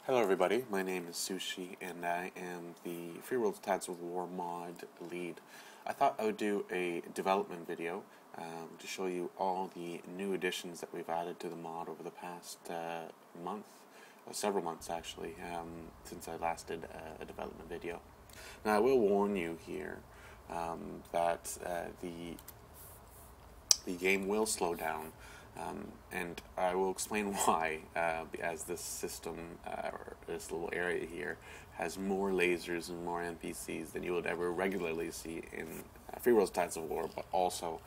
Hello everybody, my name is Sushi and I am the Freeworlds Tads of War mod lead. I thought I would do a development video to show you all the new additions that we've added to the mod over the past month, or several months actually, since I last did a development video. Now I will warn you here that the game will slow down. And I will explain why, as this system, or this little area here, has more lasers and more NPCs than you would ever regularly see in Freeworlds Tides of War, but also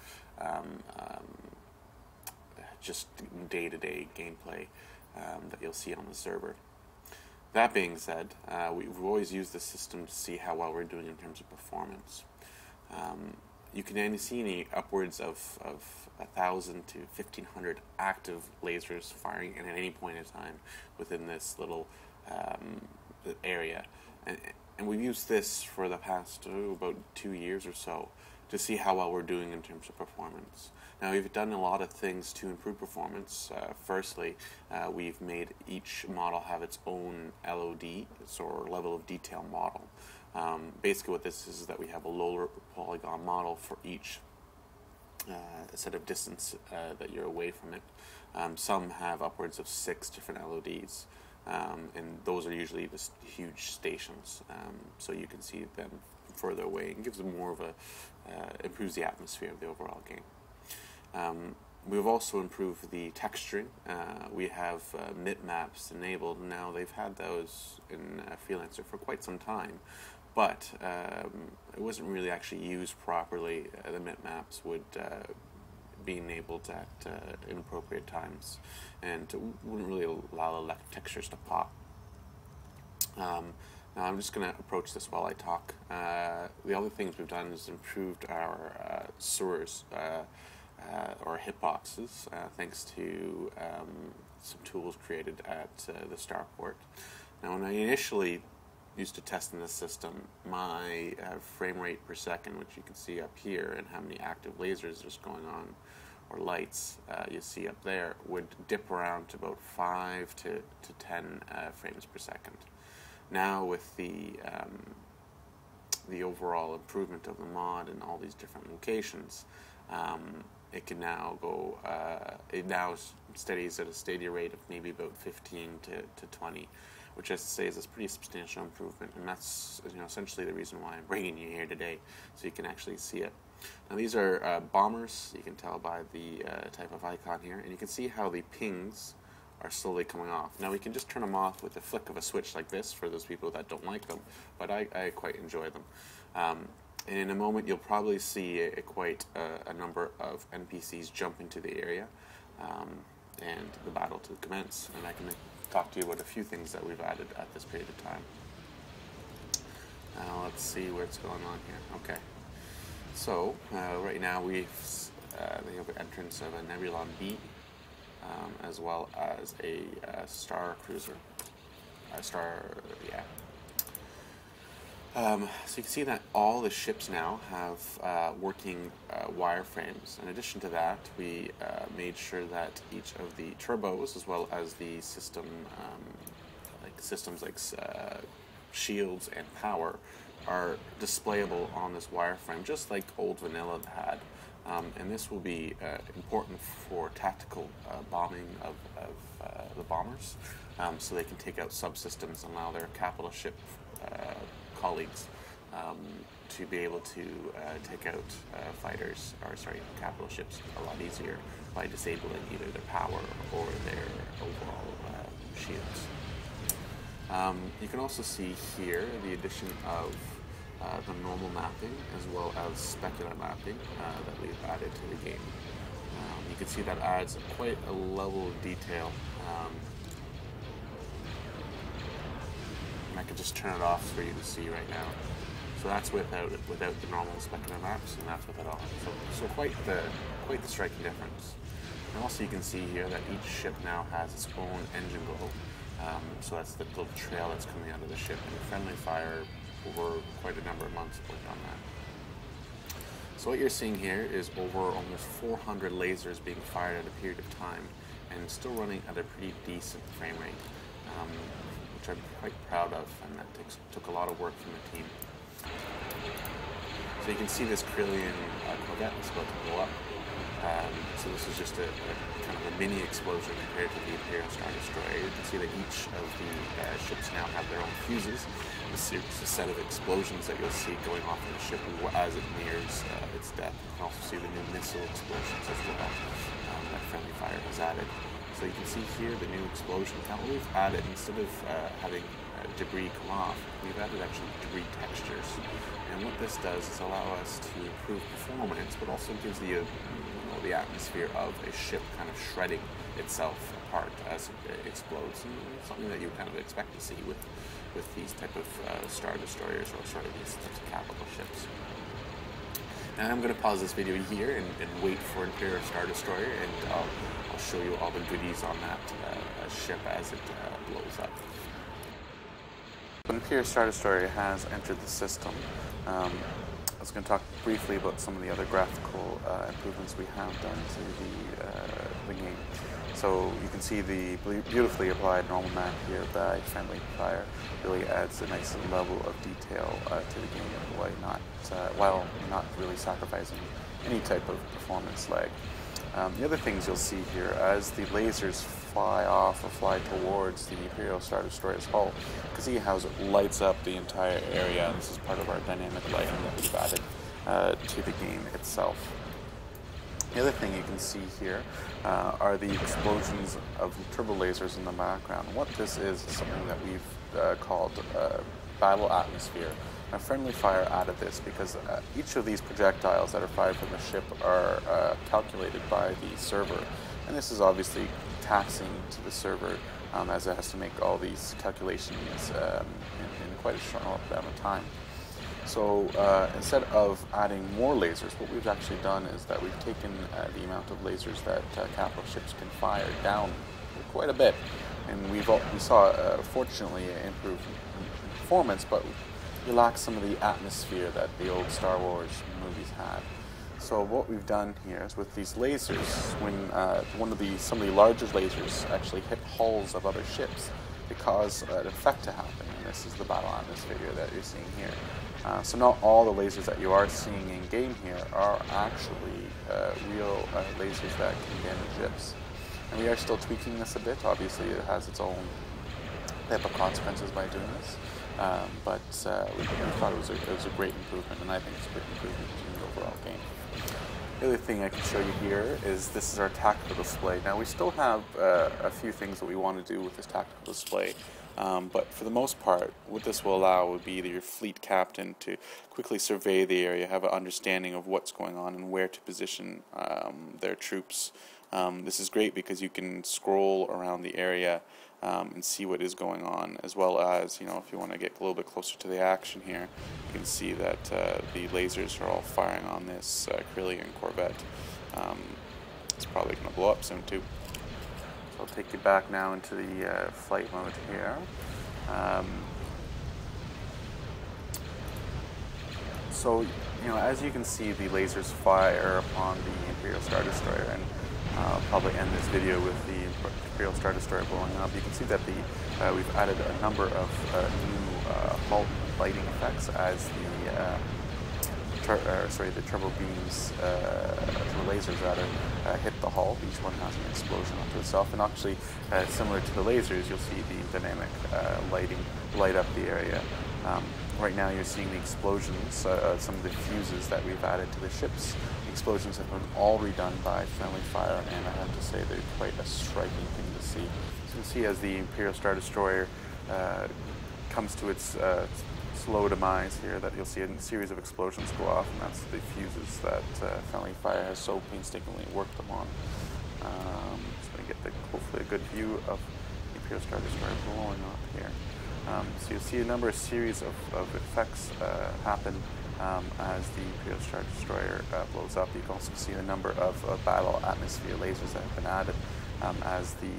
just day-to-day gameplay that you'll see on the server. That being said, we've always used this system to see how well we're doing in terms of performance. You can see upwards of 1,000 to 1,500 active lasers firing at any point in time within this little area. And we've used this for the past about 2 years or so to see how well we're doing in terms of performance. Now, we've done a lot of things to improve performance. Firstly, we've made each model have its own LOD, or level of detail model. Basically what this is that we have a lower polygon model for each set of distance that you're away from it. Some have upwards of 6 different LODs, and those are usually just huge stations, so you can see them further away and gives them more of a, improves the atmosphere of the overall game. We've also improved the texturing. We have mip-maps enabled. Now they've had those in Freelancer for quite some time, but it wasn't really actually used properly. The mip-maps would be enabled at inappropriate times and wouldn't really allow the textures to pop. Now I'm just going to approach this while I talk. The other things we've done is improved our sewers, or hitboxes, thanks to some tools created at the starport. Now, when I initially used to test in this system, my frame rate per second, which you can see up here, and how many active lasers there's going on, or lights you see up there, would dip around to about 5 to 10 frames per second. Now, with the overall improvement of the mod in all these different locations, it can now go, it now steadies at a steady rate of maybe about 15 to 20, which I say is a pretty substantial improvement, and that's essentially the reason why I'm bringing you here today, so you can actually see it. Now these are bombers. You can tell by the type of icon here, and you can see how the pings are slowly coming off. Now we can just turn them off with a flick of a switch like this for those people that don't like them, but I quite enjoy them. And in a moment you'll probably see quite a number of NPCs jump into the area and the battle to commence, and I can talk to you about a few things that we've added at this period of time. Now let's see what's going on here. Okay, so right now they have an entrance of a Nebulon B, as well as a Star Cruiser. So you can see that all the ships now have working wireframes. In addition to that, we made sure that each of the turbos, as well as the system, systems like shields and power, are displayable on this wireframe, just like old vanilla had. And this will be important for tactical bombing of the bombers, so they can take out subsystems and allow their capital ship colleagues to be able to take out capital ships a lot easier by disabling either their power or their overall shields. You can also see here the addition of the normal mapping as well as specular mapping that we've added to the game. You can see that adds quite a level of detail. I can just turn it off for you to see right now. So that's without the normal specular maps, and that's with it on. So quite the striking difference. And also you can see here that each ship now has its own engine glow. So that's the little trail that's coming out of the ship, and friendly fire over quite a number of months worked on that. So what you're seeing here is over almost 400 lasers being fired at a period of time, and still running at a pretty decent frame rate, which which I'm quite proud of, and that took a lot of work from the team. So you can see this Krillian corvette is about to blow up. So this is just a kind of a mini explosion compared to the Imperial Star Destroyer. You can see that each of the ships now have their own fuses. This is a set of explosions that you'll see going off in the ship as it nears its death. You can also see the new missile explosions as well that Friendly Fire has added. So you can see here the new explosion count. We've added, instead of having debris come off, we've added actually debris textures. And what this does is allow us to improve performance, but also gives the atmosphere of a ship kind of shredding itself apart as it explodes. And something that you kind of expect to see with these type of Star Destroyers, or sort of these types of capital ships. Now I'm going to pause this video here and wait for Imperial Star Destroyer, and I'll show you all the goodies on that ship as it blows up. Imperial Star Destroyer has entered the system. I was going to talk briefly about some of the other graphical improvements we have done to the game. So you can see the beautifully applied normal map here by Friendly Fire really adds a nice level of detail to the game while not really sacrificing any type of performance lag. The other things you'll see here, as the lasers fly off or fly towards the Imperial Star Destroyer's hull, you can see how it lights up the entire area. This is part of our dynamic lighting that we've added to the game itself. The other thing you can see here are the explosions of the turbo lasers in the background. What this is something that we've called battle atmosphere. Now, Friendly Fire added this because each of these projectiles that are fired from the ship are calculated by the server, and this is obviously taxing to the server as it has to make all these calculations in quite a short amount of time. So instead of adding more lasers, what we've actually done is that we've taken the amount of lasers that capital ships can fire down quite a bit, and we saw fortunately improved performance, but we lack some of the atmosphere that the old Star Wars movies had. So what we've done here is with these lasers, when some of the larger lasers actually hit hulls of other ships, it caused an effect to happen, and this is the battle atmosphere that you're seeing here. So not all the lasers that you are seeing in game here are actually real lasers that can damage ships. And we are still tweaking this a bit. Obviously it has its own type of consequences by doing this. But we thought it was a great improvement, and I think it's a great improvement in the overall game. The other thing I can show you here is this is our tactical display. Now we still have a few things that we want to do with this tactical display, but for the most part what this will allow would be your fleet captain to quickly survey the area, have an understanding of what's going on and where to position their troops. This is great because you can scroll around the area and see what is going on, as well as, if you want to get a little bit closer to the action here, you can see that the lasers are all firing on this Krillian corvette. It's probably going to blow up soon too. So I'll take you back now into the flight mode here. So, as you can see, the lasers fire upon the Imperial Star Destroyer, and I'll probably end this video with the Imperial Star Destroyer blowing up. You can see that we've added a number of new hull lighting effects as the turbo beams, the lasers rather, hit the hull. Each one has an explosion onto itself, and actually, similar to the lasers, you'll see the dynamic lighting light up the area. Right now you're seeing the explosions, some of the fuses that we've added to the ships. The explosions have been all redone by Friendly Fire, and I have to say they're quite a striking thing to see. So you can see as the Imperial Star Destroyer comes to its slow demise here, that you'll see a series of explosions go off, and that's the fuses that Friendly Fire has so painstakingly worked them on. Just going to get hopefully a good view of the Imperial Star Destroyer blowing up here. So you'll see a number of series of effects happen as the Imperial Star Destroyer blows up. You can also see the number of battle atmosphere lasers that have been added as the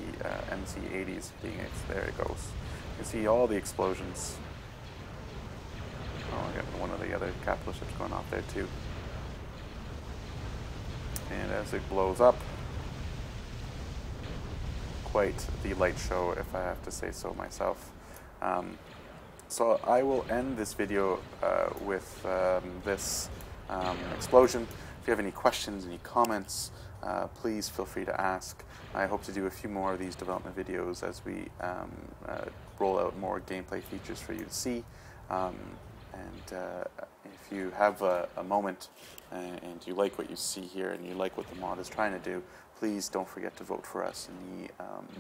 MC-80 is hitting it. There it goes. You can see all the explosions. Oh, I got one of the other capital ships going off there too. And as it blows up, quite the light show, if I have to say so myself. So I will end this video with this explosion. If you have any questions, any comments, please feel free to ask. I hope to do a few more of these development videos as we roll out more gameplay features for you to see. If you have a moment and you like what you see here and you like what the mod is trying to do, please don't forget to vote for us in the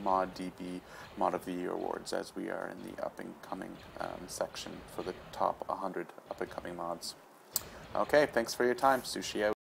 ModDB Mod of the Year Awards, as we are in the up-and-coming section for the top 100 up-and-coming mods. Okay, thanks for your time. Sushi out.